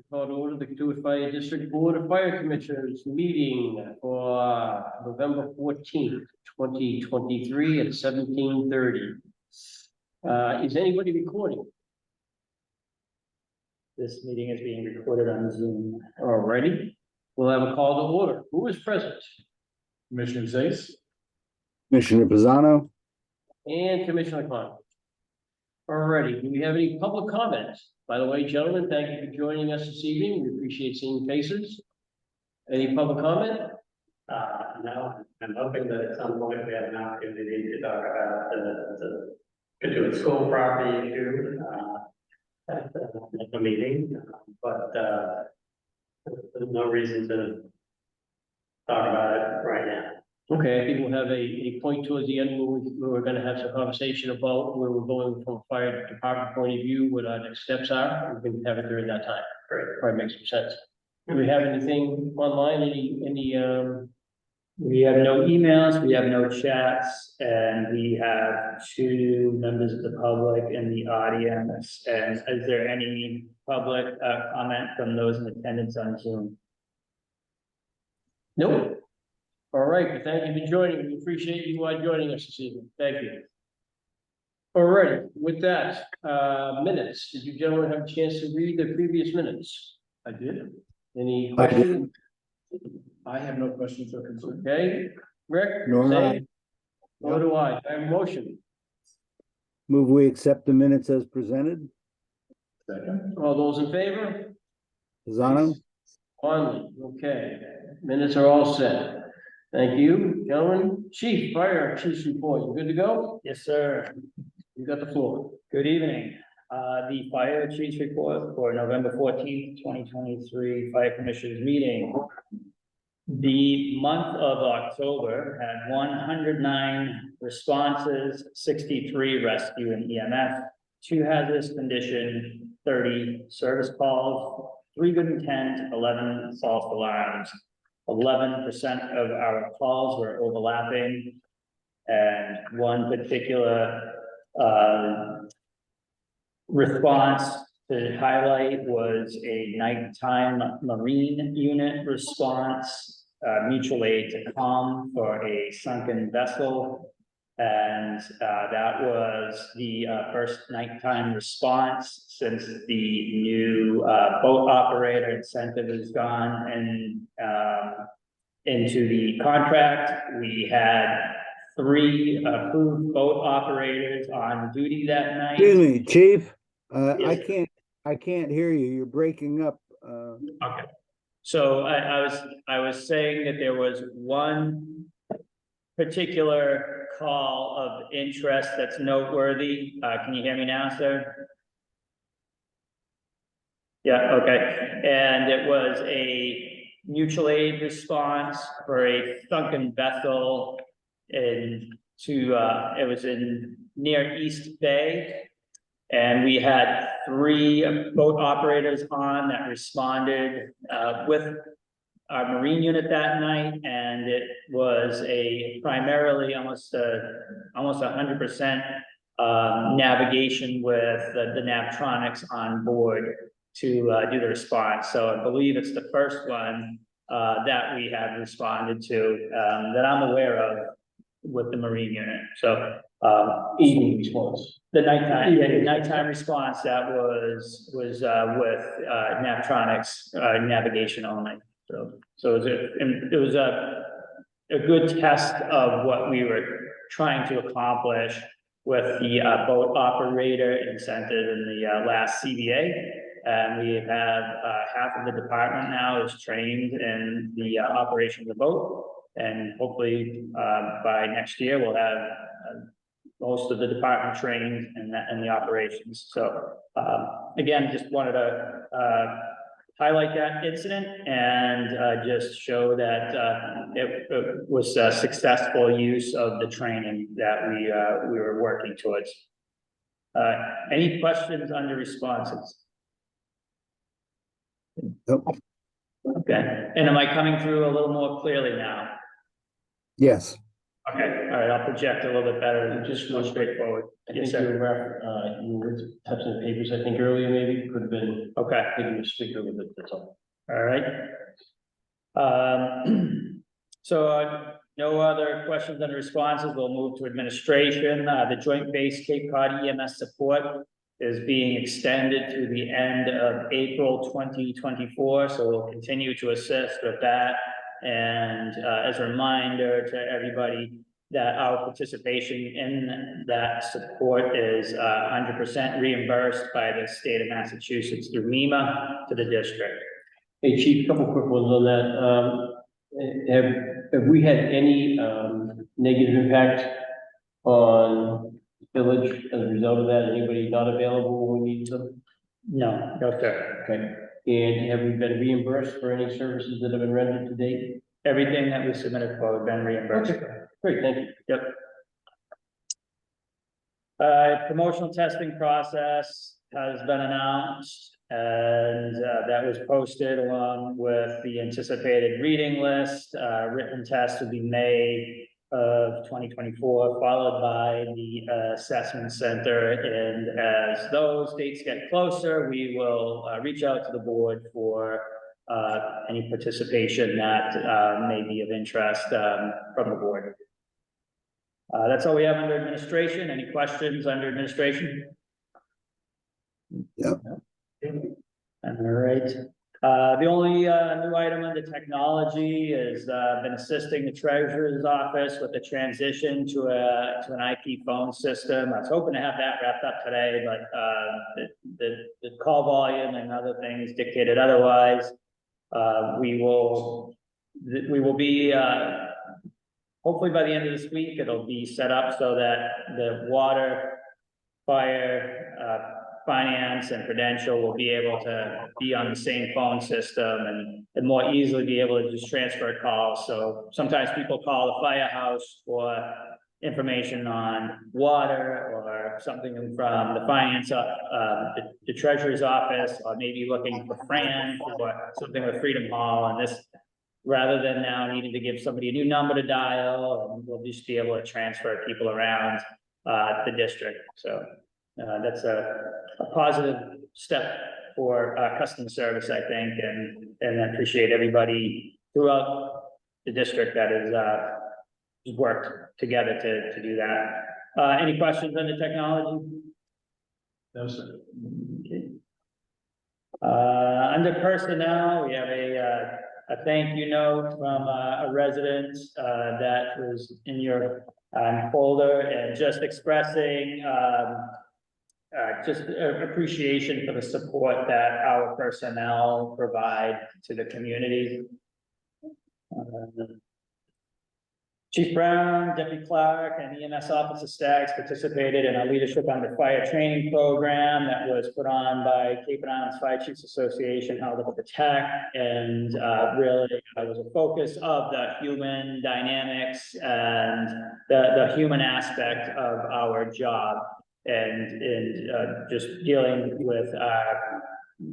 Call to order the Katuitt Fire District Board of Fire Commissioners meeting for November 14th, 2023 at 17:30. Is anybody recording? This meeting is being recorded on Zoom. Alrighty, we'll have a call to order. Who is present? Commissioner Zais. Commissioner Pisano. And Commissioner Conley. Alrighty, do we have any public comments? By the way, gentlemen, thank you for joining us this evening. We appreciate seeing faces. Any public comment? No, I'm hoping that at some point we have an opportunity to talk about the Katuitt school property issue at the meeting, but there's no reason to talk about it right now. Okay, I think we'll have a point towards the end where we're gonna have some conversation about where we're going from a fire department point of view, what our next steps are. We can have it during that time. Great. Probably makes some sense. Do we have anything online? We have no emails, we have no chats, and we have two members of the public in the audience. And is there any public comment from those in attendance on Zoom? Nope. All right, well, thank you for joining. We appreciate you joining us this evening. Thank you. All right, with that, minutes. Did you gentlemen have a chance to read the previous minutes? I did. Any I did. questions? I have no questions or concerns. Okay, Rick? Nor Say? I. Nor do I. I have a motion. Move we accept the minutes as presented. Second. All those in favor? Pisano. Conley, okay. Minutes are all set. Thank you, gentlemen. Chief, Fire Chief's report. You good to go? Yes, sir. You got the floor. Good evening. The fire chief's report for November 14th, 2023 Fire Commissioners meeting. The month of October had 109 responses, 63 rescue and EMS, 2 hazardous condition, 30 service calls, 3 good intent, 11 false alarms. 11% of our calls were overlapping, and one particular response to highlight was a nighttime marine unit response, mutual aid to calm for a sunken vessel. And that was the first nighttime response since the new boat operator incentive is gone and into the contract. We had 3 approved boat operators on duty that night. Excuse me, Chief. Yes. I can't hear you. You're breaking up. Okay. So I was saying that there was one particular call of interest that's noteworthy. Can you hear me now, sir? Yeah, okay. And it was a mutual aid response for a sunken vessel it was in near East Bay. And we had 3 boat operators on that responded with our marine unit that night, and it was a primarily almost 100% navigation with the Navtronics on board to do the response. So I believe it's the first one that we have responded to that I'm aware of with the marine unit. So Evening response. the nighttime response that was with Navtronics navigation only. So it was a good test of what we were trying to accomplish with the boat operator incentive in the last CBA. And we have half of the department now is trained in the operation of the boat. And hopefully by next year, we'll have most of the department trained in the operations. So again, just wanted to highlight that incident and just show that it was a successful use of the training that we were working towards. Any questions under responses? Nope. Okay, and am I coming through a little more clearly now? Yes. Okay, all right, I'll project a little bit better and just more straightforward. I Yes, think sir. you were touching the papers, I think earlier, maybe, could have been, Okay, maybe a speaker with it, that's all. all right. So, no other questions and responses. We'll move to administration. The Joint Base Cape Cod EMS support is being extended through the end of April 2024, so we'll continue to assist with that. And as a reminder to everybody that our participation in that support is 100% reimbursed by the state of Massachusetts through MEMA to the district. Hey, Chief, couple quick ones on that. Have we had any, negative impact on village as a result of that? Anybody not available when we need them? No, no, sir. Okay. And have we been reimbursed for any services that have been rendered to date? Everything that we submitted for has been reimbursed. Okay, great, thank you. Yep. Promotional testing process has been announced, and that was posted along with the anticipated reading list. Written test will be May of 2024, followed by the assessment center. And as those dates get closer, we will reach out to the board for any participation that may be of interest from the board. That's all we have under administration. Any questions under administration? Yep. All right. The only new item under technology is been assisting the treasurer's office with the transition to an IP phone system. I was hoping to have that wrapped up today, but the call volume and other things dictated otherwise. We will be hopefully by the end of this week, it'll be set up so that the water, fire, finance and prudential will be able to be on the same phone system and more easily be able to just transfer calls. So sometimes people call the firehouse for information on water or something from the finance, the treasurer's office, or maybe looking for Fran or something with Freedom Hall. And this, rather than now needing to give somebody a new number to dial, and we'll just be able to transfer people around the district. So that's a positive step for customer service, I think, and I appreciate everybody throughout the district that has worked together to do that. Any questions on the technology? No, sir. Okay. Under personnel, we have a thank you note from a resident that was in your folder, and just expressing just appreciation for the support that our personnel provide to the community. Chief Brown, Deputy Clark, and EMS Officer Staggs participated in a Leadership Under Fire training program that was put on by Cape and Islands Fire Chiefs Association, held up at the Tech, and really was a focus of the human dynamics and the human aspect of our job, and just dealing with a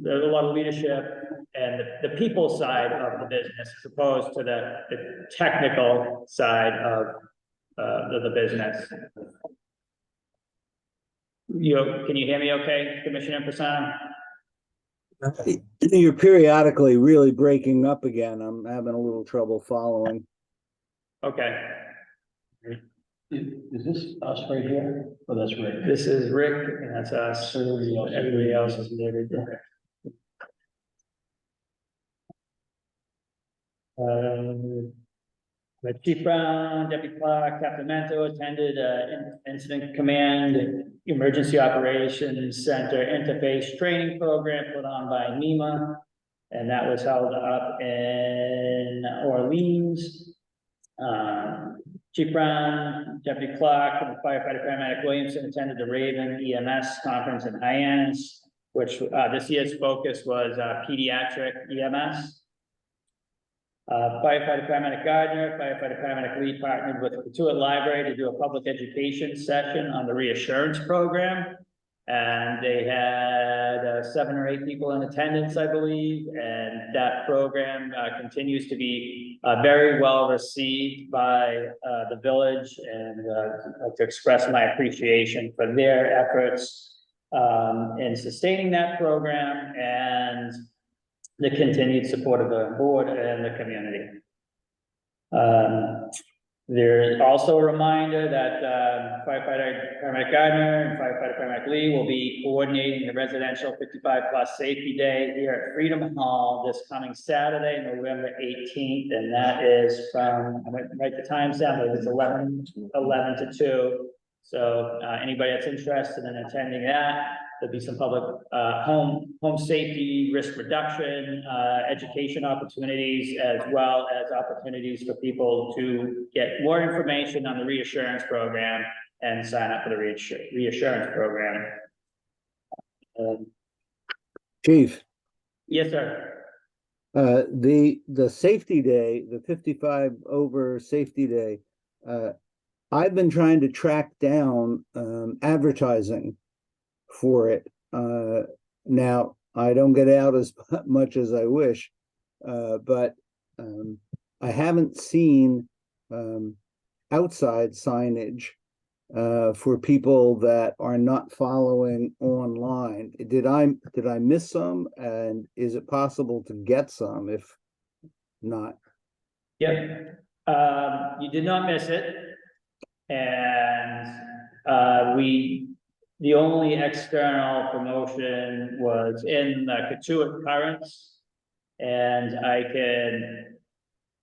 lot of leadership and the people side of the business, as opposed to the technical side of the business. Can you hear me okay, Commissioner Persano? You're periodically really breaking up again. I'm having a little trouble following. Okay. Is this us right here? Oh, that's Rick. This is Rick, and that's us. Everybody else is muted. Chief Brown, Deputy Clark, Captain Mento attended Incident Command and Emergency Operations Center Interface Training Program put on by MEMA, and that was held up in Orleans. Chief Brown, Deputy Clark, and firefighter paramedic Williamson attended the Raven EMS conference in Hyannis, which this year's focus was pediatric EMS. Firefighter paramedic Gardner, firefighter paramedic Lee partnered with the Patuit Library to do a public education session on the reassurance program. And they had 7 or 8 people in attendance, I believe, and that program continues to be very well received by the village, and I'd like to express my appreciation for their efforts in sustaining that program and the continued support of the board and the community. There's also a reminder that firefighter paramedic Gardner and firefighter paramedic Lee will be coordinating the residential 55+ safety day here at Freedom Hall this coming Saturday, November 18th, and that is from, I'm gonna write the times down, but it's 11 to 2. So anybody that's interested in attending that, there'll be some public home safety, risk reduction, education opportunities, as well as opportunities for people to get more information on the reassurance program and sign up for the reassurance program. Chief, Yes, sir. the safety day, the 55 over safety day, I've been trying to track down advertising for it. Now I don't get out as much as I wish, but I haven't seen outside signage for people that are not following online. Did I miss some? And is it possible to get some? If not, Yep. You did not miss it. And the only external promotion was in Katuitt Currents. And I can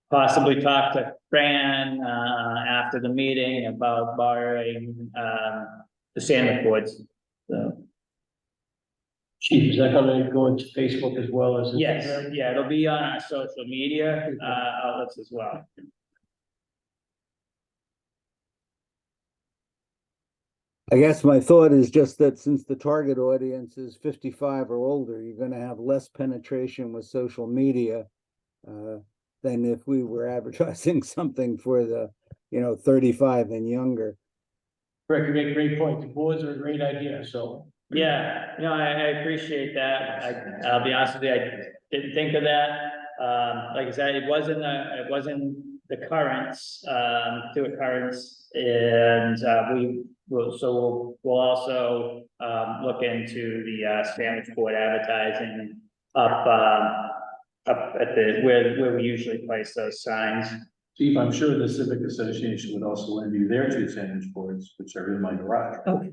possibly talk to Fran after the meeting about borrowing the sandwich boards. So, Chief, is that gonna go into Facebook as well as? yes, Instagram? yeah, it'll be on our social media outlets as well. I guess my thought is just that since the target audience is 55 or older, you're going to have less penetration with social media than if we were advertising something for the 35 and younger. Rick, you make a great point. The boards are a great idea, so. Yeah, I appreciate that. I'll be honest with you, I didn't think of that. Like I said, it wasn't the currents, to occurrence, and we'll also look into the sandwich board advertising up at the where we usually place those signs. Chief, I'm sure the Civic Association would also lend you their 2 sandwich boards, which are in my garage. Okay.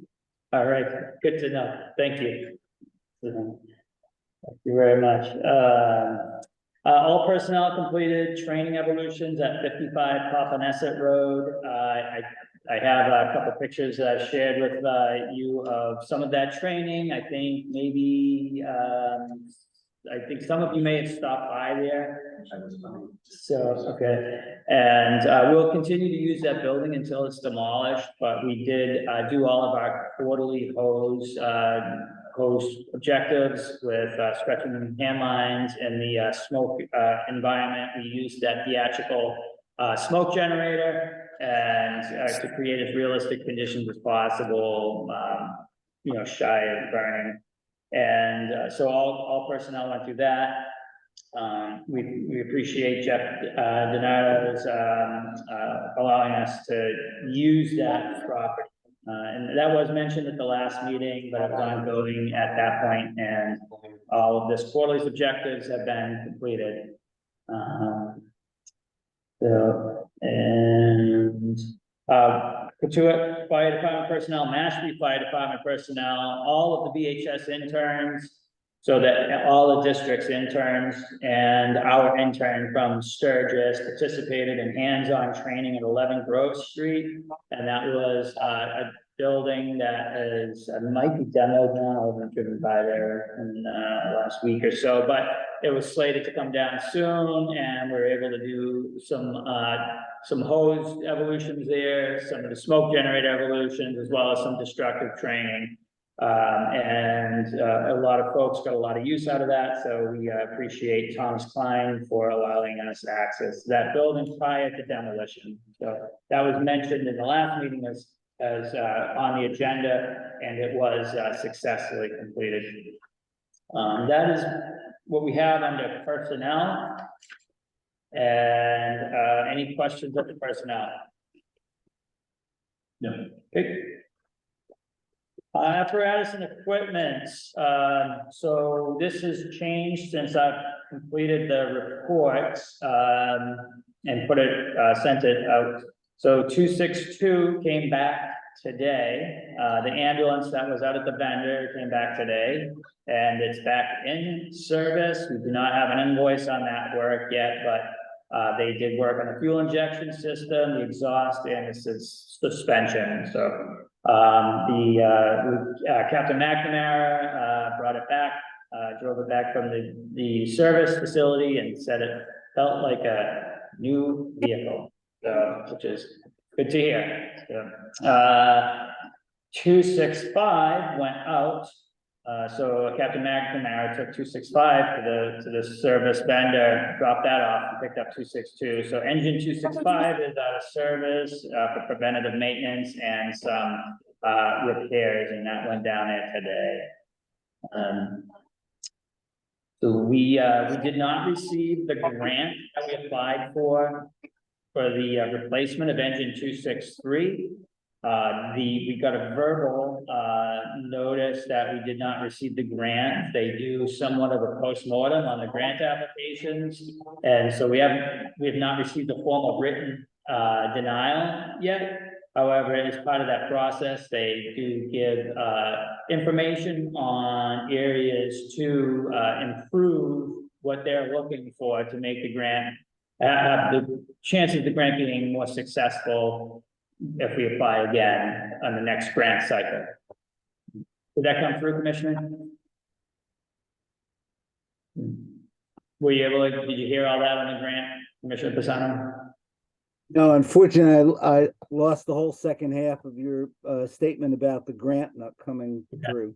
All right, good to know. Thank you. Thank you very much. All personnel completed training evolutions at 55 Papaneset Road. I have a couple pictures that I shared with you of some of that training. I think maybe I think some of you may have stopped by there. So, okay. And we'll continue to use that building until it's demolished, but we did do all of our quarterly hose objectives with stretching hand lines in the smoke environment. We used that theatrical smoke generator and to create as realistic conditions as possible, shy of burning. And so all personnel went through that. We appreciate Jeff Donato's allowing us to use that property. And that was mentioned at the last meeting, but it was ongoing at that point, and all of this quarterly's objectives have been completed. Katuitt Fire Department personnel, Mashpee Fire Department personnel, all of the VHS interns, so that all the district's interns and our intern from Sturgis participated in hands-on training at 11 Grove Street. And that was a building that is, might be demoed now. I haven't driven by there in the last week or so, but it was slated to come down soon, and we were able to do some hose evolutions there, some of the smoke generator evolutions, as well as some destructive training. And a lot of folks got a lot of use out of that, so we appreciate Thomas Klein for allowing us access to that building prior to demolition. So that was mentioned in the last meeting as on the agenda, and it was successfully completed. That is what we have under personnel. And, any questions of the personnel? No. Okay. Apparatus and equipment, so this has changed since I've completed the report, and put it, sent it out. So 262 came back today, the ambulance that was out at the vendor came back today, and it's back in service. We do not have an invoice on that work yet, but they did work on the fuel injection system, the exhaust, and the suspension, so. Captain McNamara, brought it back, drove it back from the service facility and said it felt like a new vehicle, so, which is good to hear. So, 265 went out. So Captain McNamara took 265 to the service vendor, dropped that off and picked up 262. So engine 265 is out of service, for preventative maintenance and some, repairs, and that went down there today. So we did not receive the grant that we applied for the replacement of engine 263. We got a verbal notice that we did not receive the grant. They do somewhat of a postmortem on the grant applications. And so we have not received a formal written denial yet. However, as part of that process, they do give information on areas to improve what they're looking for to make the grant, have the chances of the grant being more successful if we apply again on the next grant cycle. Did that come through, Commissioner? Were you able to, did you hear all that on the grant, Commissioner Pisano? No, unfortunately, I lost the whole second half of your statement about the grant not coming through.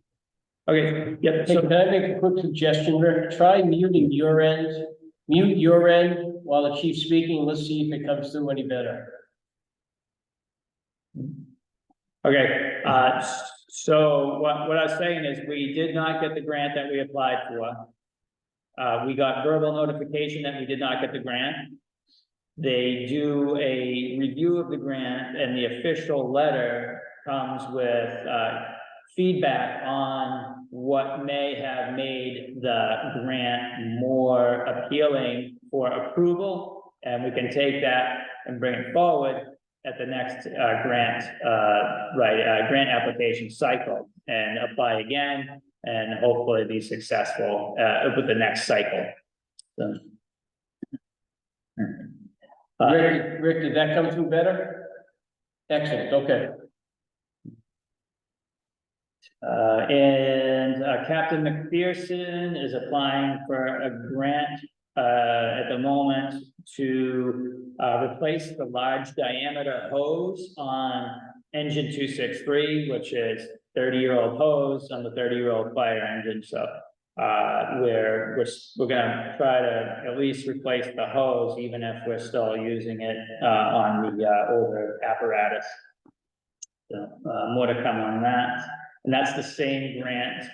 Okay, yep, Hey, so, can I make a quick suggestion, Rick? Try muting your end, mute your end while the chief's speaking. Let's see if it comes through any better. okay, so what I was saying is we did not get the grant that we applied for. We got verbal notification that we did not get the grant. They do a review of the grant, and the official letter comes with feedback on what may have made the grant more appealing for approval. And we can take that and bring it forward at the next grant application cycle and apply again and hopefully be successful with the next cycle. So. Rick, did that come through better? Excellent, okay. And Captain McPherson is applying for a grant at the moment to replace the large diameter hose on engine 263, which is 30-year-old hose on the 30-year-old fire engine. So we're gonna try to at least replace the hose, even if we're still using it on the older apparatus. So more to come on that. And that's the same grant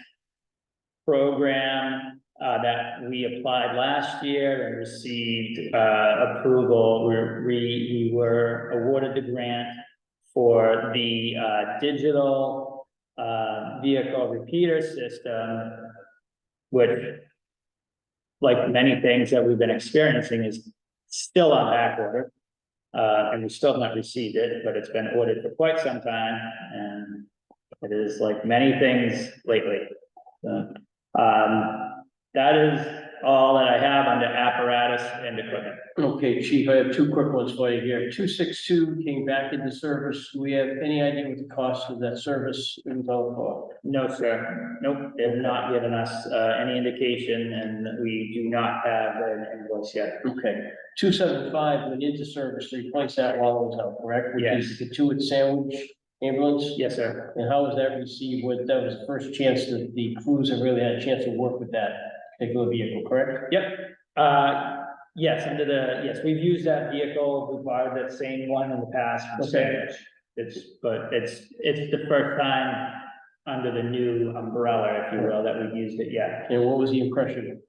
program that we applied last year and received approval. We were awarded the grant for the digital vehicle repeater system, which, like many things that we've been experiencing, is still on back order. And we still have not received it, but it's been ordered for quite some time, and it is like many things lately. So, that is all that I have under apparatus and equipment. Okay, Chief, I have two quick ones for you here. 262 came back into service. Do we have any idea what the cost of that service is all for? No, sir. Nope, they have not given us any indication, and we do not have an invoice yet. Okay, 275 went into service to replace that while it was out, correct? Which is the two at Sandwich ambulance? Yes, sir. And how was that received? That was the first chance that the crews have really had a chance to work with that particular vehicle, correct? Yep. Yes, yes, we've used that vehicle. We bought that same one in the past from Sandwich. It's the first time under the new umbrella, if you will, that we've used it yet. And what was the impression?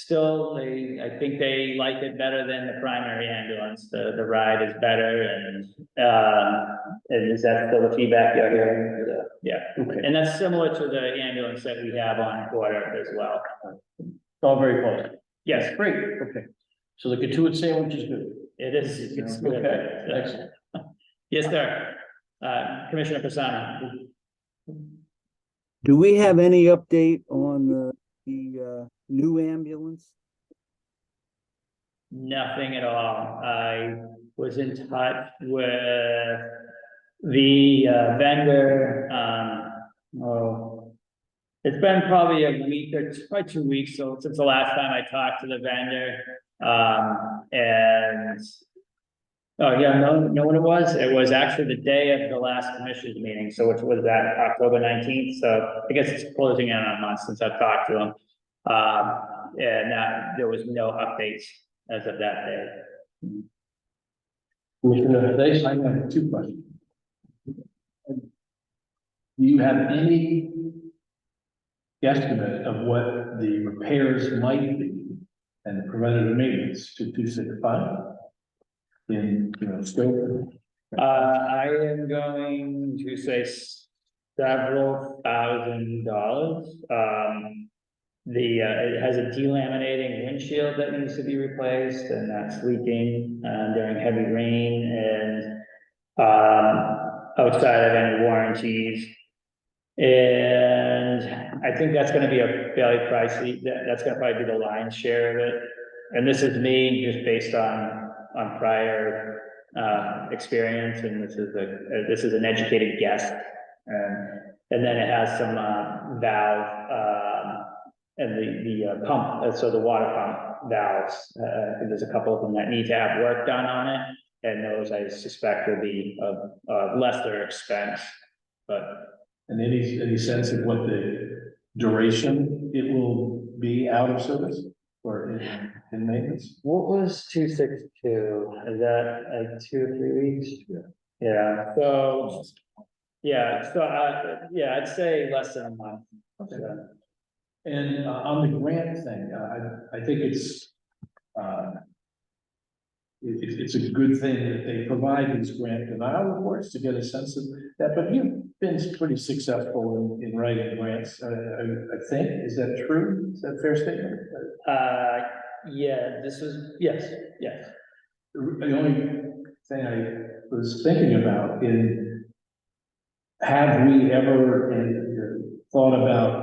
still, I think they like it better than the primary ambulance. The ride is better and is that still the feedback you're hearing? Yeah, Okay, and that's similar to the ambulance that we have on order as well. all very positive. Yes, Great, okay. So the Katuitt sandwich is good. it is. It's good. Okay, excellent. Yes, sir. Commissioner Pisano. Do we have any update on the new ambulance? Nothing at all. I was in touch with the vendor, it's been probably a week or probably 2 weeks, so since the last time I talked to the vendor, and oh, yeah, know what it was? It was actually the day of the last commissioners meeting, so which was that October 19th, so I guess it's closing in on a month since I've talked to him. And there was no updates as of that day. Commissioner Dace? I have two questions. Do you have any guesstimate of what the repairs might be and the preventative maintenance to 265? In, scope? I am going to say several $1,000s. It has a delaminating windshield that needs to be replaced, and that's leaking during heavy rain and outside of any warranties. And I think that's gonna be a fairly pricey, that's gonna probably be the lion's share of it. And this is me just based on prior experience, and this is an educated guess. And then it has some valve and the pump, so the water pump valves. I think there's a couple of them that need to have work done on it, and those I suspect will be of lesser expense, but. And any sense of what the duration it will be out of service or in maintenance? What was 262? Is that like 2 or 3 weeks? Yeah, so, yeah, I'd say less than a month. Okay. So, And on the grant thing, I think it's a good thing that they provide these grant denial reports to get a sense of that, but you've been pretty successful in writing grants, I think. Is that true? Is that a fair statement? yeah, yes. The only thing I was thinking about have we ever thought about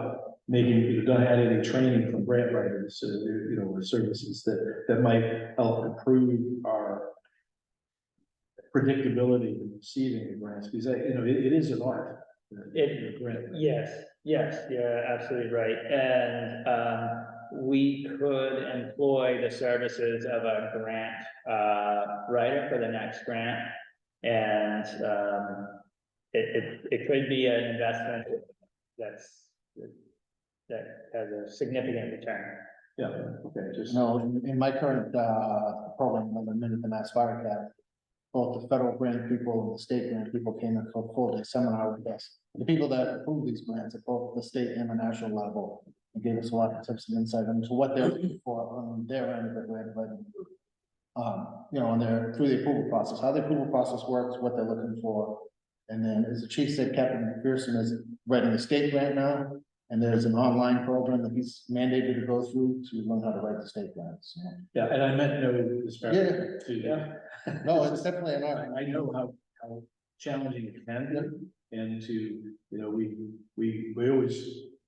making, done had any training from grant writers, or services that might help improve our predictability in receiving the grants, because it is an art. Yes, you're absolutely right. And we could employ the services of a grant writer for the next grant. And it could be an investment that has a significant return. Yeah, okay, just. No, in my current program, on the Minuteman Mass Fire Cap, both the federal grant people and the state grant people came in for a full day seminar with us. The people that approve these grants at both the state and the national level, and gave us a lot of tips and insight into what they're looking for on their end of the grant writing. Through the approval process, how the approval process works, what they're looking for. And then, as the chief said, Captain McPherson is writing a state grant now. And there's an online program that he's mandated to go through to learn how to write the state grants. Yeah, and I meant no disparity to Yeah. No, it's definitely an art. I know how challenging it can be, and we always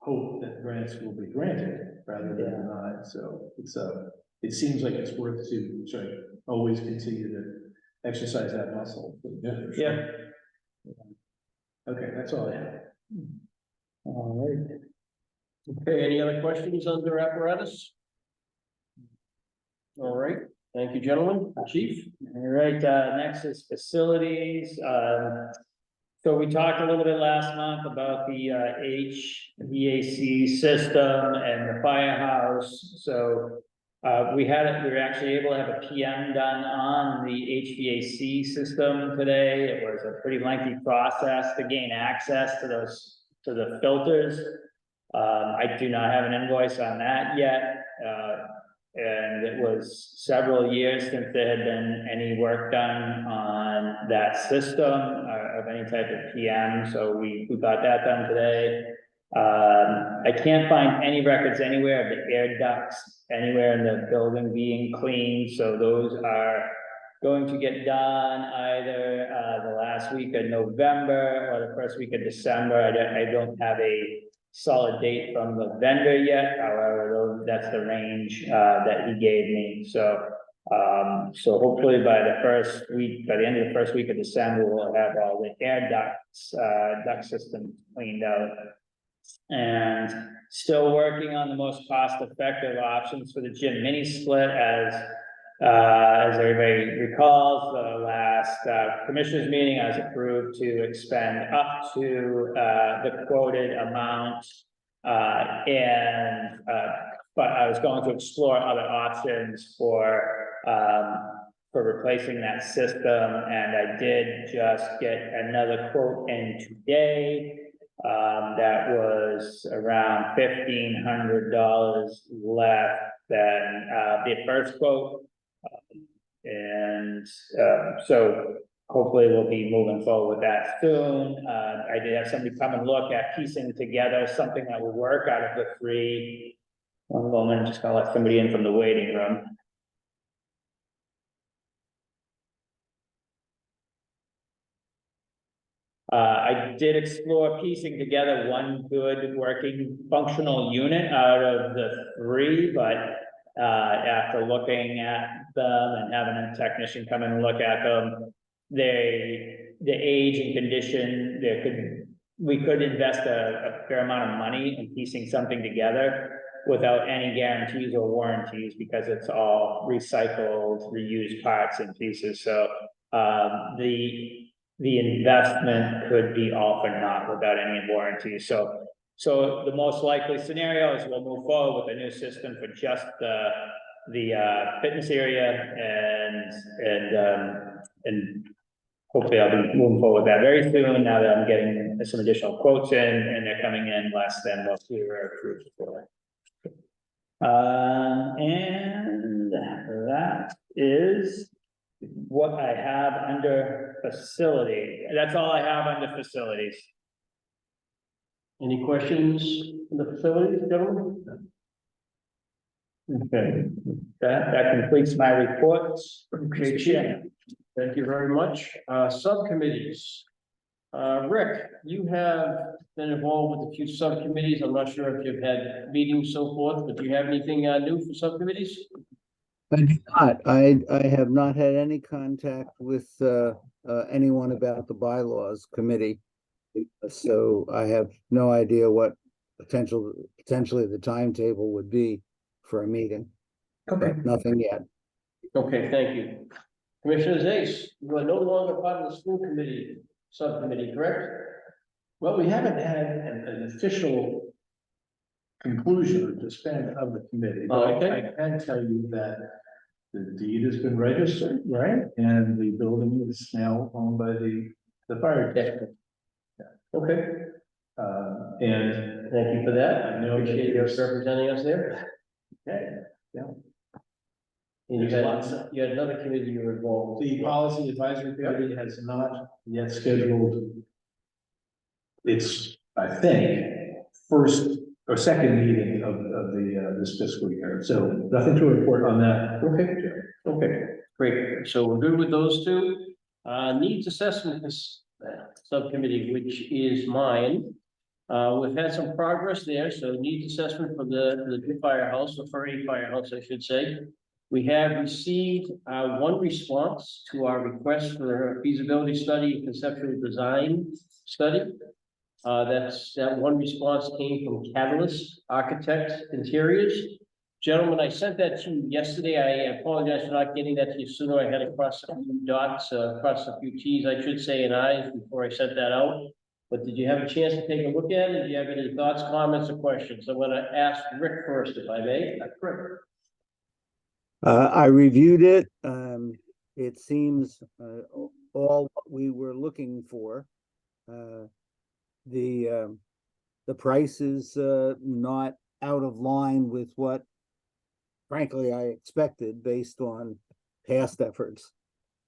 hope that grants will be granted rather than denied, so it seems like it's worth to always continue to exercise that muscle. Yeah. Okay, that's all I have. All right. Okay, any other questions under apparatus? All right, thank you, gentlemen. Chief? All right, next is facilities. So we talked a little bit last month about the HVAC system and the firehouse. So we were actually able to have a PM done on the HVAC system today. It was a pretty lengthy process to gain access to the filters. I do not have an invoice on that yet, and it was several years since there had been any work done on that system, of any type of PM, so we got that done today. I can't find any records anywhere of the air ducts anywhere in the building being cleaned, so those are going to get done either, the last week of November or the first week of December. I don't have a solid date from the vendor yet, however, that's the range, that he gave me, so. So hopefully by the end of the first week of December, we'll have all the air ducts, duct systems cleaned out. And still working on the most cost-effective options for the gym mini split, as everybody recalls, the last commissioners meeting, I was approved to expend up to the quoted amount. But I was going to explore other options for replacing that system, and I did just get another quote in today. That was around $1,500 less than the first quote. So hopefully we'll be moving forward with that soon. I did have somebody come and look at piecing together something that would work out of the three. One moment, just gonna let somebody in from the waiting room. I did explore piecing together one good working functional unit out of the three, but after looking at them and having a technician come in and look at them, the age and condition, we could invest a fair amount of money in piecing something together without any guarantees or warranties, because it's all recycled, reused parts and pieces. So the investment could be all for naught without any warranties. So the most likely scenario is we'll move forward with a new system for just the fitness area, and hopefully I'll be moving forward with that very soon, now that I'm getting some additional quotes in, and they're coming in less than what we were approved for. And that is what I have under facility. That's all I have under facilities. Any questions in the facilities, gentlemen? Okay, that completes my reports. Okay, Chief. Thank you very much. Subcommittees. Rick, you have been involved with a few subcommittees. I'm not sure if you've had meetings, so forth, but do you have anything new for subcommittees? I do not. I have not had any contact with anyone about the bylaws committee. So I have no idea what potentially the timetable would be for a meeting. Okay. But nothing yet. Okay, thank you. Commissioner Zace, you are no longer part of the school committee subcommittee, correct? Well, we haven't had an official conclusion or disband of the committee, but Okay. I can tell you that the deed has been registered, right? And the building is now owned by the fire district. Okay, And thank you for that. I know that Appreciate you there's- representing us there. okay, And you There's lots had another committee you were involved with. the policy advisory committee has not yet scheduled its, I think, first or second meeting of this fiscal year. So nothing to report on that. Okay, great. So we're good with those two. Needs assessment subcommittee, which is mine. We've had some progress there, so needs assessment for the new firehouse, or for a firehouse, I should say. We have received one response to our request for a feasibility study, conceptual design study. That one response came from Catalyst Architects Interiors. Gentlemen, I sent that to you yesterday. I apologize for not getting that to you sooner. I had to cross a few dots, cross a few T's, I should say, and I's before I sent that out. But did you have a chance to take a look at it? Do you have any thoughts, comments, or questions? I'm gonna ask Rick first, if I may. Rick. I reviewed it. It seems all what we were looking for. The the price is not out of line with what frankly I expected based on past efforts.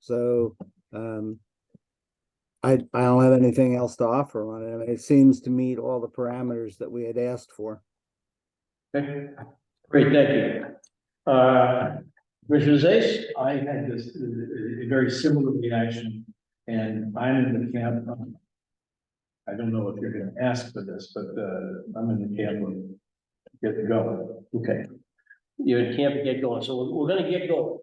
So I don't have anything else to offer on it. I mean, it seems to meet all the parameters that we had asked for. Okay, great, thank you. Commissioner Zais? I had this, a very similar reaction, and I'm in the camp. I don't know if you're gonna ask for this, but, I'm in the camp of get going. Okay. You're in camp to get going, so we're gonna get going.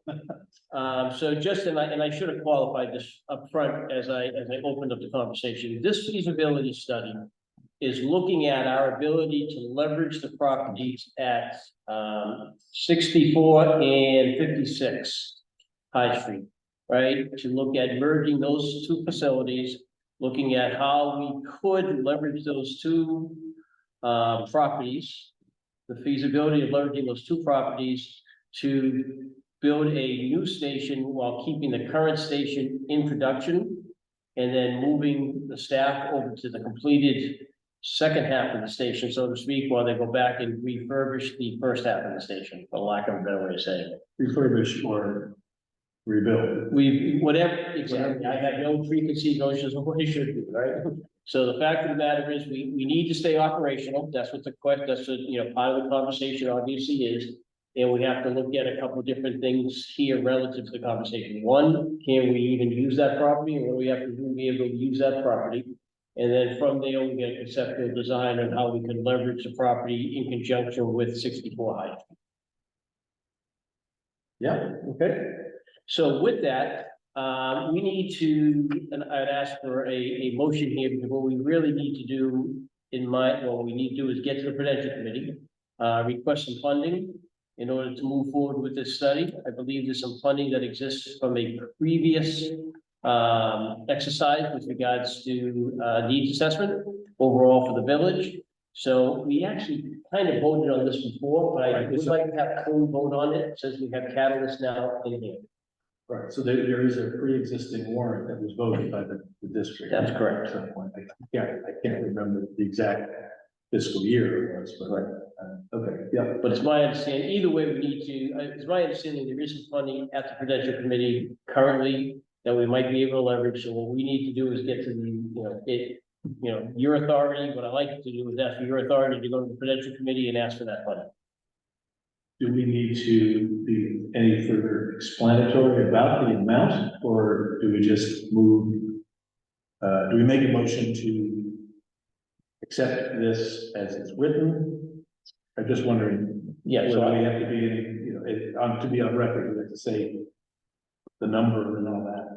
So just, and I should have qualified this up front as I opened up the conversation. This feasibility study is looking at our ability to leverage the properties at 64 and 56 High Street, right? To look at merging those two facilities, looking at how we could leverage those two properties, the feasibility of leveraging those two properties to build a new station while keeping the current station in production, and then moving the staff over to the completed second half of the station, so to speak, while they go back and refurbish the first half of the station, for lack of a better way of saying it. Refurbish or rebuild. Whatever, exactly, I have no preconceived notions of what it should be, right? So the fact of the matter is, we need to stay operational, that's what the question, that's what, part of the conversation obviously is. And we have to look at a couple of different things here relative to the conversation. One, can we even use that property, and what do we have to do to be able to use that property? And then from there, we get a conceptual design on how we can leverage the property in conjunction with 64 High. Yeah, Okay, so with that, we need to, and I'd ask for a motion here, because what we really need to do what we need to do is get to the Prudential Committee, request some funding in order to move forward with this study. I believe there's some funding that exists from a previous exercise with regards to needs assessment overall for the village. So we actually kind of voted on this before, but I would like to have Cone vote on it since we have Catalyst now in here. right, so there is a pre-existing warrant that was voted by the district. That's correct. At some point. I can't remember the exact fiscal year it was, but, okay, yeah. But it's my understanding, either way, we need to, it's my understanding there is some funding at the Prudential Committee currently that we might be able to leverage. So what we need to do is get to the, your authority. What I like to do is ask for your authority to go to the Prudential Committee and ask for that funding. Do we need to be any further explanatory about the amount, or do we just move? Do we make a motion to accept this as it's written? I'm just wondering. Yeah, so whether we have to be, to be on record, we have to say the number and all that.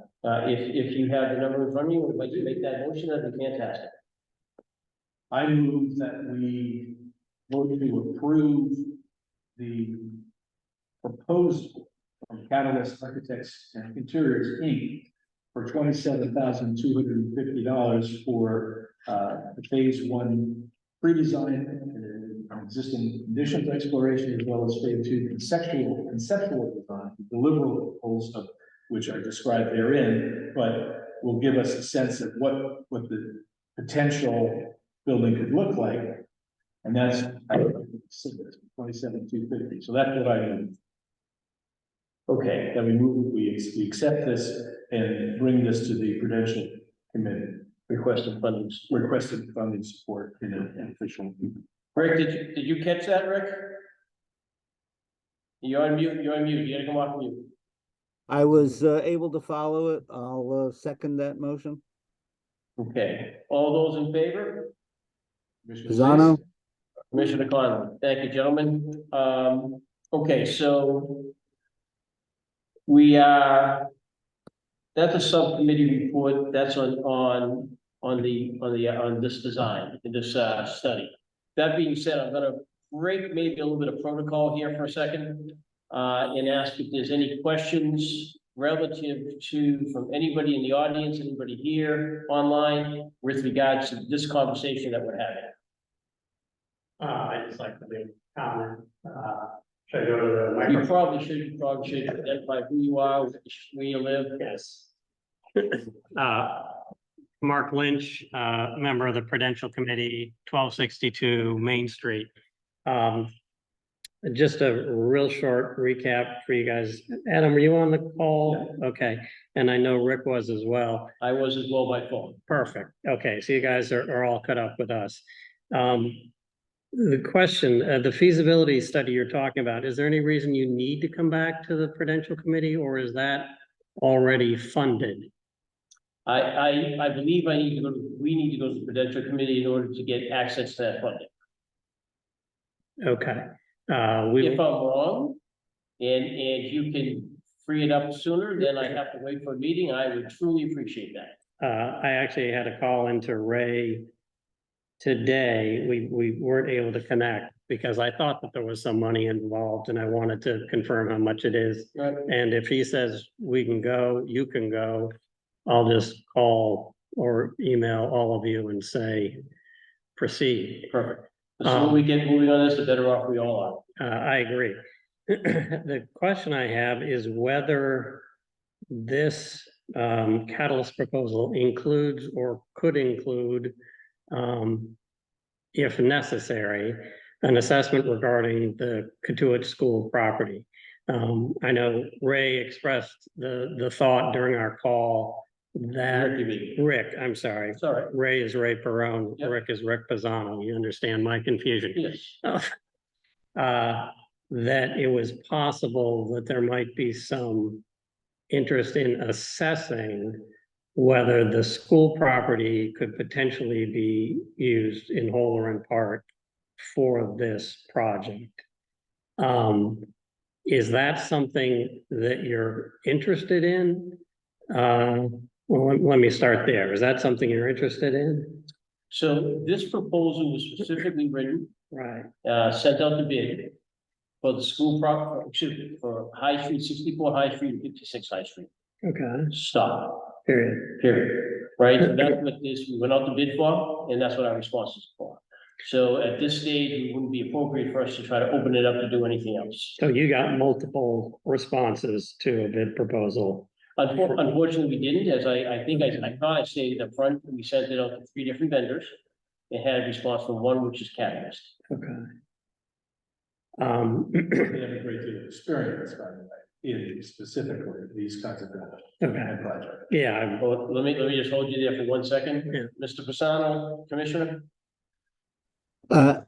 If you have the number in front of you, would like to make that motion, that'd be fantastic. I move that we vote to approve the proposal from Catalyst Architects and Interiors, Inc. for $27,250 for the phase one pre-design and existing conditions exploration, as well as phase two conceptual design, the deliverables of which are described therein, but will give us a sense of what the potential building could look like. And that's 27,250. So that's what I mean. Okay, That we accept this and bring this to the Prudential Committee, requested funding. requested funding support in an official. Rick, did you catch that, Rick? You're on mute, you gotta come off mute. I was able to follow it. I'll second that motion. Okay, all those in favor? Pisano? Commissioner Conlon, thank you, gentlemen. Okay, so we are, that's a subcommittee report, that's on this design, in this study. That being said, I'm gonna break maybe a little bit of protocol here for a second, and ask if there's any questions relative to, from anybody in the audience, anybody here online, with regards to this conversation that we're having. I'd just like to make a comment. Should I go to the microphone? You probably should identify who you are, where you live. Yes. Mark Lynch, member of the Prudential Committee, 1262 Main Street. Just a real short recap for you guys. Adam, were you on the call? Okay, and I know Rick was as well. I was as well by phone. Perfect. Okay, so you guys are all caught up with us. The question, the feasibility study you're talking about, is there any reason you need to come back to the Prudential Committee, or is that already funded? I believe we need to go to the Prudential Committee in order to get access to that funding. Okay. If I'm wrong, and you can free it up sooner, then I have to wait for a meeting, I would truly appreciate that. I actually had a call into Ray today. We weren't able to connect because I thought that there was some money involved and I wanted to confirm how much it is. Right. And if he says we can go, you can go, I'll just call or email all of you and say, proceed. Perfect. The sooner we get moving on this, the better off we all are. I agree. The question I have is whether this catalyst proposal includes or could include, if necessary, an assessment regarding the Katuitt School property. I know Ray expressed the thought during our call that Rick, I'm sorry. Sorry. Ray is Ray Perone, Yep. Rick is Rick Pisano. You understand my confusion. Yes. That it was possible that there might be some interest in assessing whether the school property could potentially be used in whole or in part for this project. Is that something that you're interested in? Well, let me start there. Is that something you're interested in? So this proposal was specifically written, Right. sent out to bid for the school for High Street, 64 High Street, and 56 High Street. Okay. Stop, Period. right? So that's what this, we went out to bid for, and that's what our response is for. So at this stage, it wouldn't be appropriate for us to try to open it up to do anything else. So you got multiple responses to a bid proposal. Unfortunately, we didn't, as I think I thought I stated up front, we sent it out to 3 different vendors. It had a response from one, which is Catalyst. Okay. They have a great deal of experience, by the way, in specifically these kinds of Okay. projects. Yeah, Well, let me just hold you there for 1 second. Yeah. Mr. Pisano, Commissioner?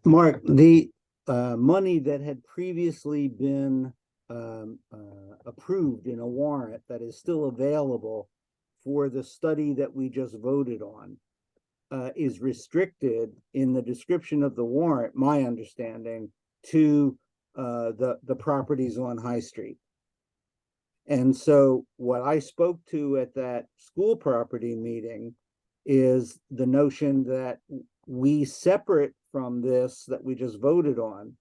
Mark, the money that had previously been approved in a warrant that is still available for the study that we just voted on is restricted in the description of the warrant, my understanding, to the properties on High Street. And so what I spoke to at that school property meeting is the notion that we, separate from this that we just voted on,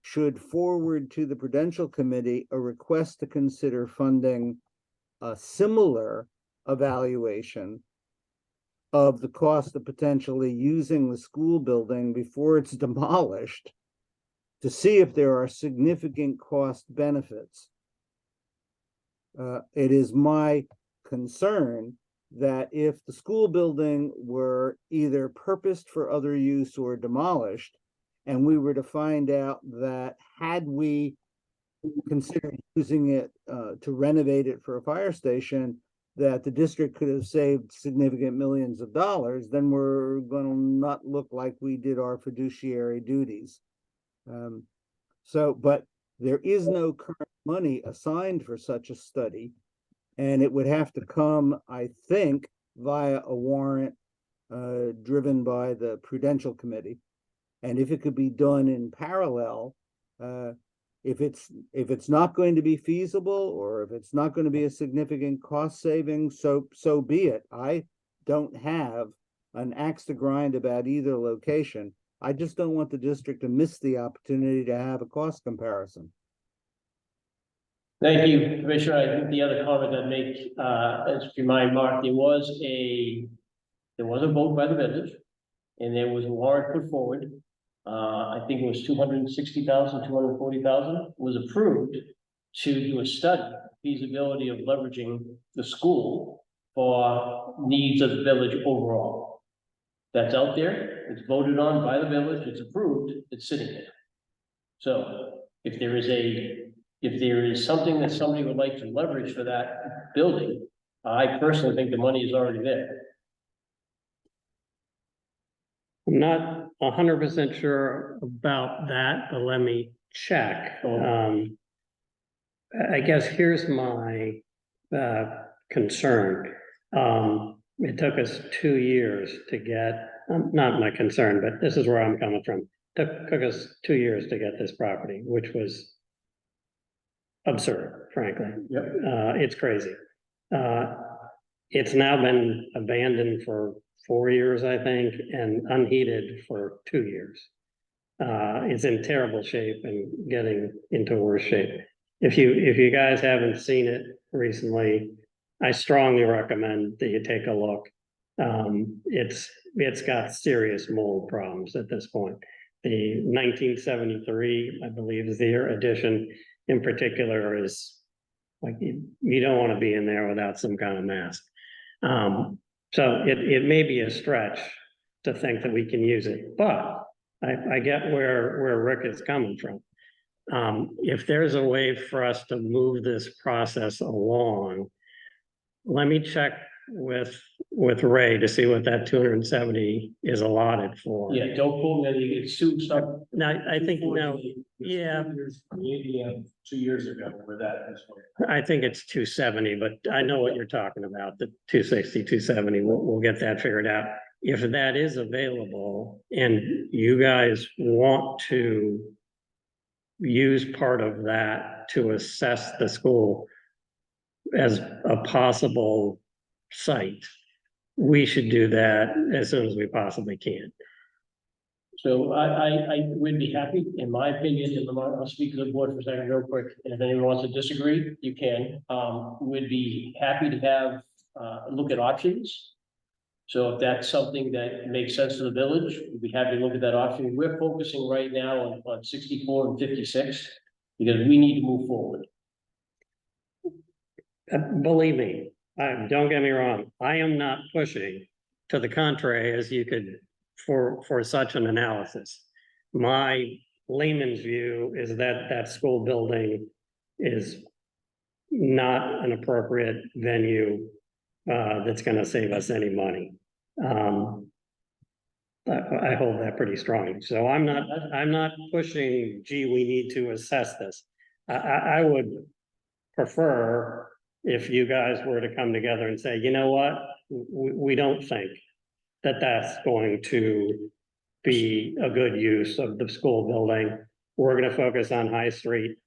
should forward to the Prudential Committee a request to consider funding a similar evaluation of the cost of potentially using the school building before it's demolished to see if there are significant cost benefits. It is my concern that if the school building were either purposed for other use or demolished, and we were to find out that had we considered using it to renovate it for a fire station, that the district could have saved significant millions of dollars, then we're going to not look like we did our fiduciary duties. But there is no current money assigned for such a study, and it would have to come, I think, via a warrant driven by the Prudential Committee. And if it could be done in parallel, if it's not going to be feasible, or if it's not going to be a significant cost saving, so be it. I don't have an axe to grind about either location. I just don't want the district to miss the opportunity to have a cost comparison. Thank you, Commissioner. I think the other comment I'd make, is to remind Mark, there was a vote by the vendors, and there was a warrant put forward. I think it was 260,000, 240,000 was approved to do a study, feasibility of leveraging the school for needs of the village overall. That's out there, it's voted on by the village, it's approved, it's sitting there. So if there is something that somebody would like to leverage for that building, I personally think the money is already there. I'm not 100% sure about that, but let me check. I guess here's my concern. It took us 2 years to get, not my concern, but this is where I'm coming from. Took us 2 years to get this property, which was absurd, frankly. Yep. It's crazy. It's now been abandoned for 4 years, I think, and unheated for 2 years. It's in terrible shape and getting into worse shape. If you guys haven't seen it recently, I strongly recommend that you take a look. It's got serious mold problems at this point. The 1973, I believe, is the edition in particular is like, you don't want to be in there without some kind of mask. So it may be a stretch to think that we can use it, but I get where Rick is coming from. If there's a way for us to move this process along, let me check with Ray to see what that 270 is allotted for. Yeah, don't pull me, you get sued, stuff. Now, I think, no, yeah, The 2 years ago, where that is. I think it's 270, but I know what you're talking about, the 260, 270, we'll get that figured out. If that is available and you guys want to use part of that to assess the school as a possible site, we should do that as soon as we possibly can. So I would be happy, in my opinion, and I'll speak to the board for a second real quick, and if anyone wants to disagree, you can. Would be happy to have, look at options. So if that's something that makes sense to the village, we'd be happy to look at that option. We're focusing right now on 64 and 56, because we need to move forward. Believe me, don't get me wrong, I am not pushing to the contrary as you could for such an analysis. My layman's view is that that school building is not an appropriate venue that's going to save us any money. I hold that pretty strong. So I'm not pushing, gee, we need to assess this. I would prefer if you guys were to come together and say, you know what, we don't think that that's going to be a good use of the school building. We're going to focus on High Street.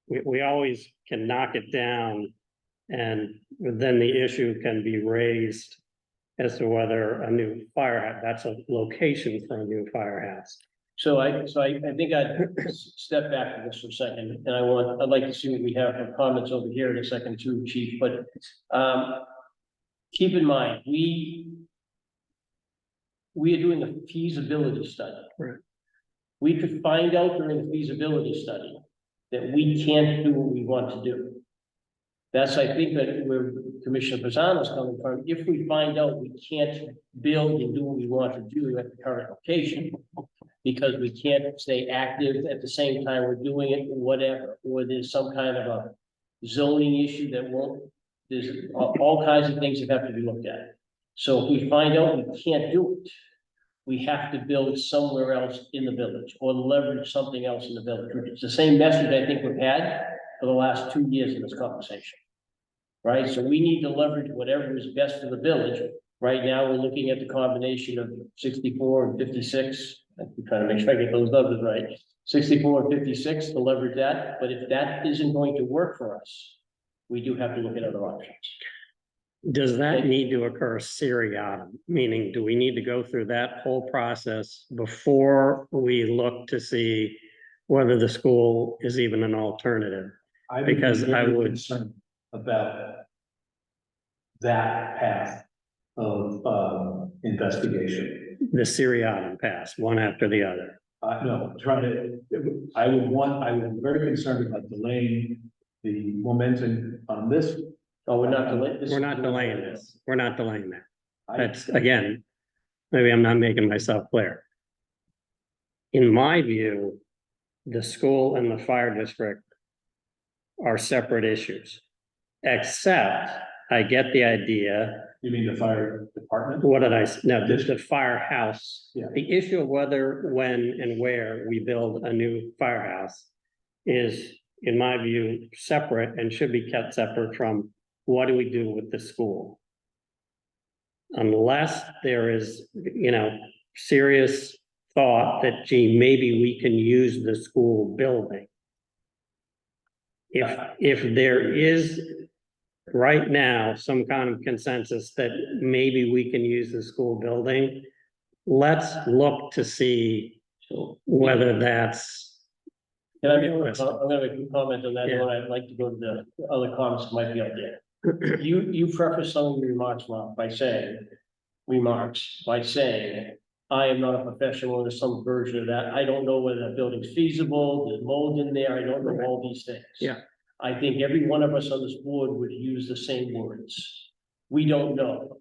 We always can knock it down, and then the issue can be raised as to whether a new firehouse, that's a location for a new firehouse. So I think I'd step back to this for a second, and I'd like to see what we have for comments over here in a second too, Chief, but keep in mind, we are doing a feasibility study. Right. We could find out during the feasibility study that we can't do what we want to do. That's, I think, that where Commissioner Pisano's coming from. If we find out we can't build and do what we want to do at the current location, because we can't stay active at the same time we're doing it, whatever, or there's some kind of a zoning issue that won't, there's all kinds of things that have to be looked at. So if we find out we can't do it, we have to build somewhere else in the village or leverage something else in the village. It's the same message I think we've had for the last 2 years in this conversation. Right, so we need to leverage whatever is best for the village. Right now, we're looking at the combination of 64 and 56. I'm trying to make sure I get those numbers right. 64 and 56 to leverage that, but if that isn't going to work for us, we do have to look at other options. Does that need to occur seriatim? Meaning, do we need to go through that whole process before we look to see whether the school is even an alternative? Because I would be concerned about that path of investigation. the seriatim pass, one after the other. No, I would be very concerned about delaying the momentum on this Oh, we're not delaying this? We're not delaying this. We're not delaying that. I- That's, again, maybe I'm not making myself clear. In my view, the school and the fire district are separate issues. Except I get the idea, You mean the fire department? what did I, no, the firehouse. Yeah. The issue of whether, when and where we build a new firehouse is, in my view, separate and should be kept separate from what do we do with the school? Unless there is, serious thought that, gee, maybe we can use the school building. If there is right now some kind of consensus that maybe we can use the school building, let's look to see whether that's. Can I make I'm gonna make a comment on that, Yeah. one. I'd like to go to the other comments that might be out there. You prefaced some of your remarks, Mark, by saying, I am not a professional, there's some version of that. I don't know whether that building's feasible, there's mold in there, I don't know all these things. Yeah. I think every one of us on this board would use the same words. We don't know.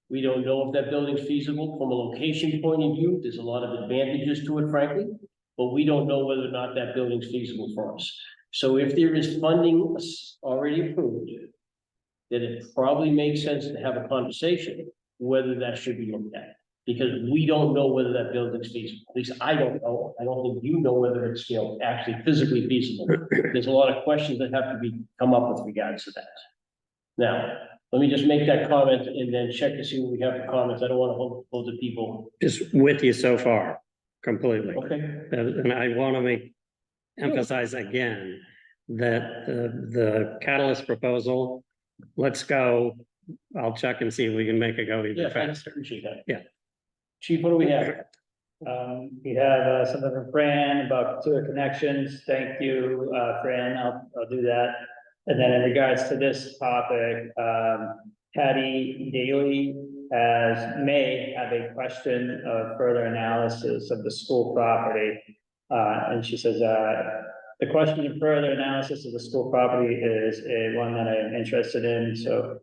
We don't know if that building's feasible from a location point of view. There's a lot of advantages to it, frankly, but we don't know whether or not that building's feasible for us. So if there is funding already approved, then it probably makes sense to have a conversation whether that should be looked at. Because we don't know whether that building's feasible. At least I don't know. I don't think you know whether it's, actually physically feasible. There's a lot of questions that have to come up with regards to that. Now, let me just make that comment and then check to see what we have for comments. I don't want to hold the people. Just with you so far, completely. Okay. And I want to emphasize again that the catalyst proposal, let's go. I'll check and see if we can make it go even Yeah, I faster. appreciate that. Yeah. Chief, what do we have? We have something from Fran about sewer connections. Thank you, Fran. I'll do that. And then in regards to this topic, Patty Daly may have a question of further analysis of the school property. And she says, the question of further analysis of the school property is one that I am interested in. So,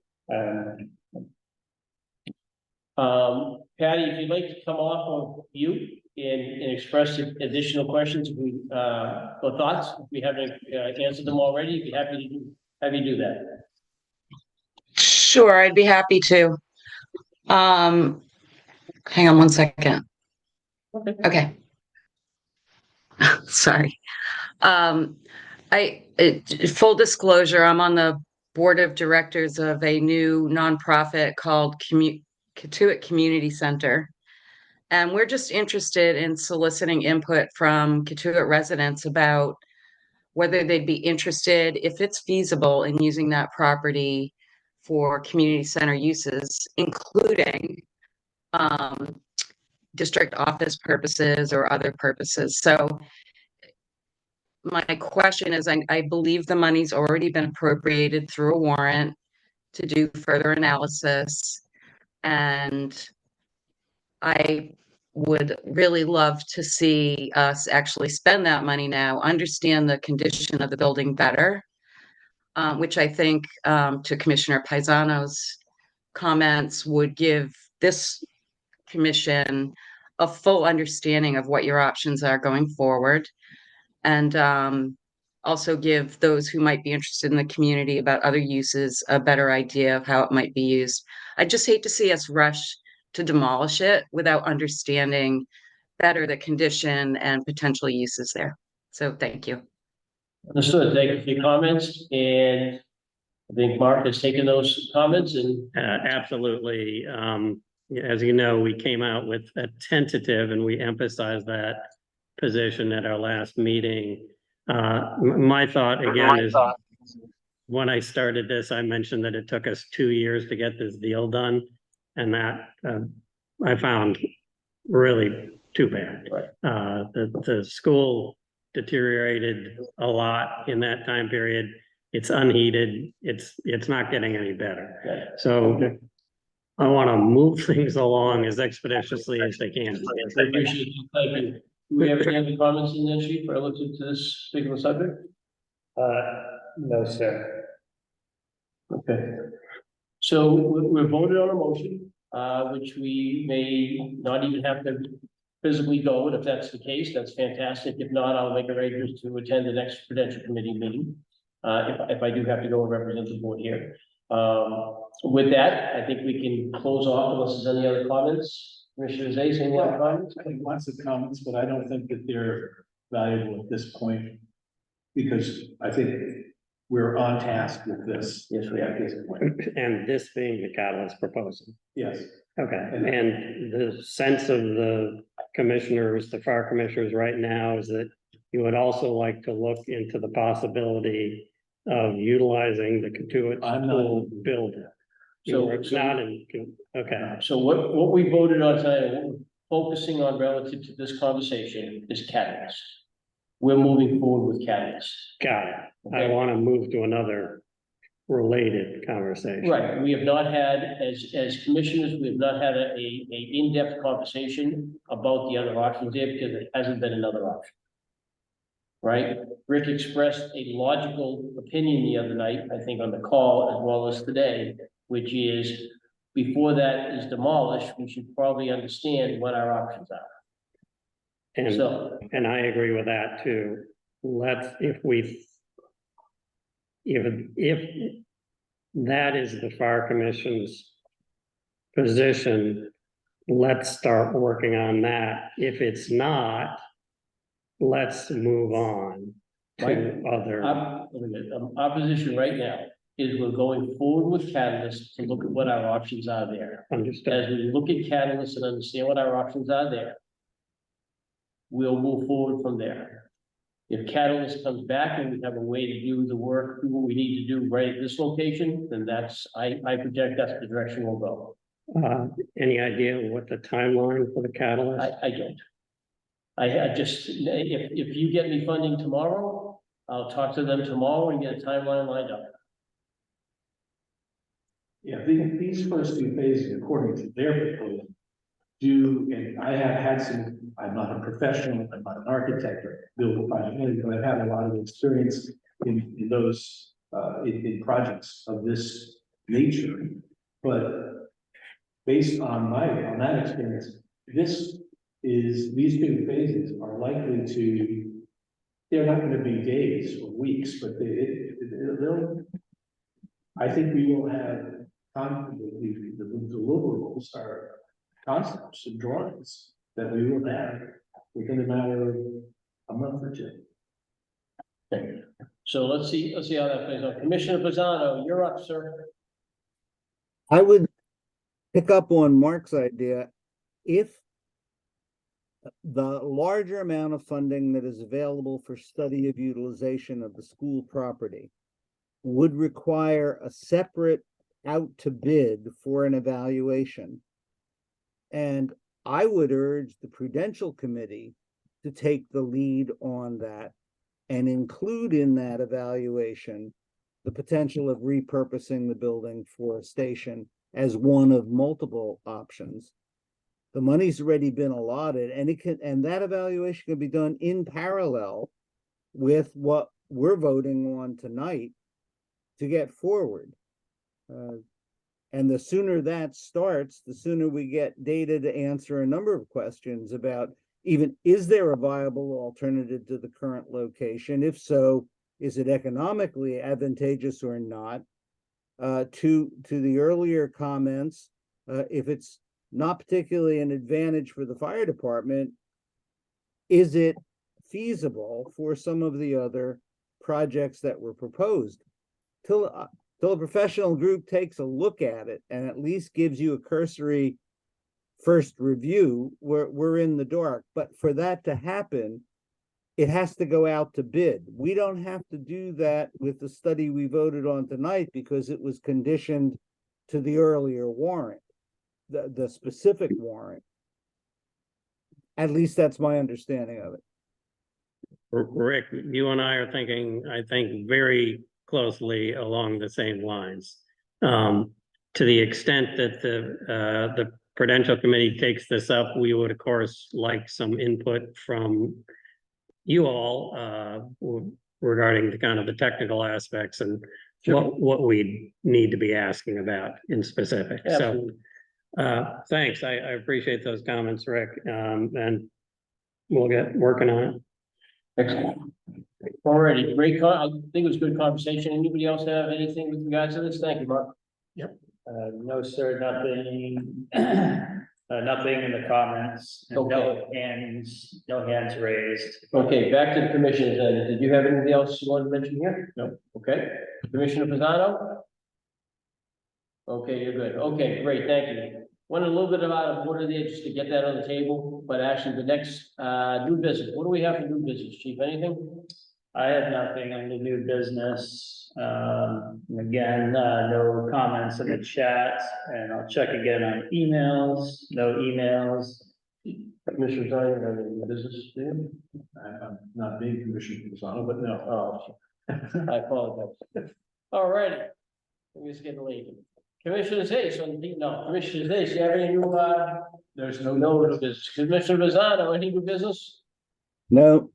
Patty, if you'd like to come off of mute and express additional questions, or thoughts, if we haven't answered them already, be happy to do that. Sure, I'd be happy to. Hang on one second. Okay. Sorry. Full disclosure, I'm on the board of directors of a new nonprofit called Katuitt Community Center. And we're just interested in soliciting input from Katuitt residents about whether they'd be interested, if it's feasible, in using that property for community center uses, including district office purposes or other purposes. So my question is, I believe the money's already been appropriated through a warrant to do further analysis. And I would really love to see us actually spend that money now, understand the condition of the building better, which I think to Commissioner Paisano's comments would give this commission a full understanding of what your options are going forward. And also give those who might be interested in the community about other uses a better idea of how it might be used. I just hate to see us rush to demolish it without understanding better the condition and potential uses there. So thank you. Understood. Thank you for your comments, and I think Mark has taken those comments and. Absolutely. As you know, we came out with a tentative and we emphasized that position at our last meeting. My thought again is when I started this, I mentioned that it took us 2 years to get this deal done. And that I found really too bad. Right. The school deteriorated a lot in that time period. It's unheated. It's not getting any better. Yeah. So I want to move things along as expeditiously as they can. I appreciate you. Thank you. Do we have any other comments in there, Chief, relative to this particular subject? no, sir. Okay. So we're voted on a motion, which we may not even have to physically go, and if that's the case, that's fantastic. If not, I'll make arrangements to attend the next Prudential Committee meeting. If I do have to go and represent the board here. With that, I think we can close off unless there's any other comments. Commissioner Zayas, any other comments? I think lots of comments, but I don't think that they're valuable at this point. Because I think we're on task with this. Yes, we are. At this point. And this being the catalyst proposal. Yes, Okay, and the sense of the commissioners, the fire commissioners right now is that you would also like to look into the possibility of utilizing the Katuitt I'm not- School building. So- It's not in, okay, So what we voted on tonight, and what we're focusing on relative to this conversation is catalyst. We're moving forward with catalyst. got it. I Okay. want to move to another related conversation. Right, we have not had, as commissioners, we have not had a in-depth conversation about the other options there because it hasn't been another option. Right? Rick expressed a logical opinion the other night, I think on the call as well as today, which is before that is demolished, we should probably understand what our options are. And, So, and I agree with that too. If that is the fire commission's position, let's start working on that. If it's not, let's move on to other. our position right now is we're going forward with catalyst to look at what our options are there. Understood. As we look at catalyst and understand what our options are there, we'll move forward from there. If catalyst comes back and we have a way to do the work, do what we need to do right at this location, then I project that's the direction we'll go. Any idea what the timeline for the catalyst? I don't. I just, if you get me funding tomorrow, I'll talk to them tomorrow and get a timeline lined up. yeah, these first two phases, according to their proposal, and I have had some, I'm not a professional, I'm not an architect or building project manager, but I've had a lot of experience in those, in projects of this nature. But based on that experience, these two phases are likely to, they're not gonna be days or weeks, but they'll, I think we will have, the deliverables are concepts and drawings that we will have within a matter of a month or two. Okay. So let's see how that plays out. Commissioner Pisano, you're up, sir. I would pick up on Mark's idea. If the larger amount of funding that is available for study of utilization of the school property would require a separate out to bid for an evaluation. And I would urge the Prudential Committee to take the lead on that and include in that evaluation the potential of repurposing the building for a station as one of multiple options. The money's already been allotted, and that evaluation can be done in parallel with what we're voting on tonight to get forward. And the sooner that starts, the sooner we get data to answer a number of questions about even, is there a viable alternative to the current location? If so, is it economically advantageous or not? To the earlier comments, if it's not particularly an advantage for the fire department, is it feasible for some of the other projects that were proposed? Till a professional group takes a look at it and at least gives you a cursory first review, we're in the dark. But for that to happen, it has to go out to bid. We don't have to do that with the study we voted on tonight because it was conditioned to the earlier warrant, the specific warrant. At least that's my understanding of it. Rick, you and I are thinking, I think, very closely along the same lines. To the extent that the Prudential Committee takes this up, we would, of course, like some input from you all regarding the kind of the technical aspects and what we need to be asking about in specific. So, Absolutely. thanks. I appreciate those comments, Rick. And we'll get working on it. Excellent. Alrighty, I think it was a good conversation. Anybody else have anything with regards to this? Thank you, Mark. No, sir, nothing, nothing in the comments, and no hands raised. Okay, back to the commissioners then. Did you have anything else you wanted to mention here? No. Okay. Commissioner Pisano? Okay, you're good. Okay, great, thank you. Went a little bit out of order there just to get that on the table, but actually the next, new business, what do we have for new business, chief? Anything? I had nothing on the new business. Again, no comments in the chat, and I'll check again on emails, no emails. Commissioner Zion, have any business to do? I'm not being Commissioner Pisano, but no. Oh, I apologize. All righty. We're just getting late. Commissioner Zace, Commissioner Zace, you have any new, There's no new business? Commissioner Rosado, any new business? No,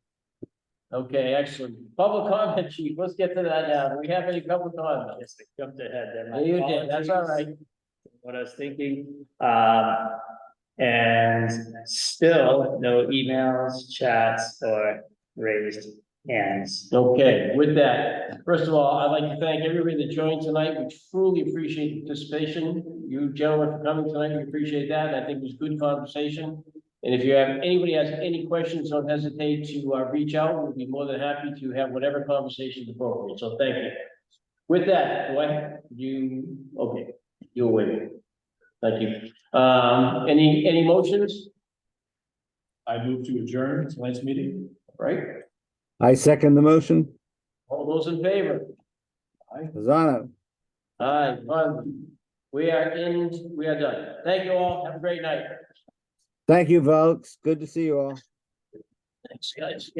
Okay, excellent. Public comment, chief, let's get to that now. Do we have any public comment? Yes, I jumped ahead there. My Yeah, you did, that's all right. apologies. What I was thinking, and still no emails, chats, or raised hands. Okay, with that, first of all, I'd like to thank everybody that joined tonight. We truly appreciate the participation. You gentlemen for coming tonight, we appreciate that. I think it was good conversation. And if anybody has any questions, don't hesitate to reach out. We'll be more than happy to have whatever conversation is appropriate. So thank you. With that, okay, you're waiting. Thank you. Any motions? I move to adjourn tonight's meeting. Right? I second the motion. All those in favor? Pisano. Aye, we are done. Thank you all. Have a great night. Thank you, folks. Good to see you all. Thanks, guys.